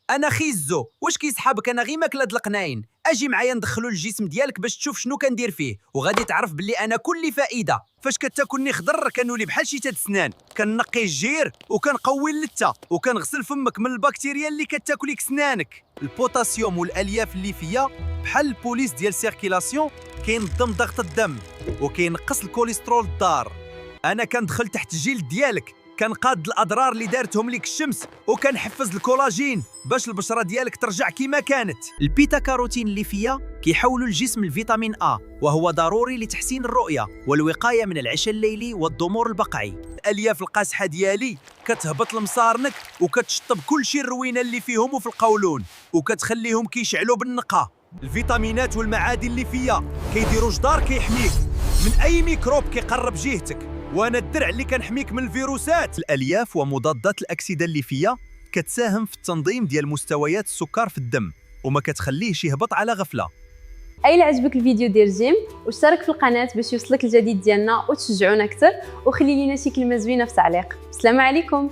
انا خيزو، واش كيسحابك؟ انا غير ماكله د القناين. اجي معايا ندخلو للجسم ديالك باش تشوف شنو كندير فيه، وغادي تعرف بلي انا كل فائده. فاش كتاكلني خضر كنولي بحال شي تاد سنان، كنقي الجير وكنقوي اللثه وكنغسل فمك من البكتيريا اللي كتاكليك سنانك. البوتاسيوم والالياف اللي فيا بحال البوليس ديال سيركيلاسيون، كينظم ضغط الدم وكينقص الكوليسترول الضار. انا كندخل تحت الجلد ديالك، كنقاد الاضرار اللي دارتهم ليك الشمس، وكنحفز الكولاجين باش البشره ديالك ترجع كيما كانت. البيتا كاروتين اللي فيا كيحولوا الجسم الفيتامين A، وهو ضروري لتحسين الرؤيه والوقايه من العشاء الليلي والضمور البقعي. الالياف القاصحه ديالي كتهبط لمصارنك وكتشطب كل شي الروينه اللي فيهم وفي القولون، وكتخليهم كيشعلوا بالنقا. الفيتامينات والمعادن اللي فيا كيديروا جدار كيحميك من اي ميكروب كيقرب جهتك، وانا الدرع اللي كنحميك من الفيروسات. الالياف ومضادات الاكسده اللي فيا كتساهم في التنظيم ديال مستويات السكر في الدم، وما كتخليهش يهبط على غفله. الا عجبك الفيديو ديال جيم واشترك في القناه باش يوصلك الجديد ديالنا وتشجعونا اكثر، وخلي لينا شي كلمه زوينه في تعليق. السلام عليكم.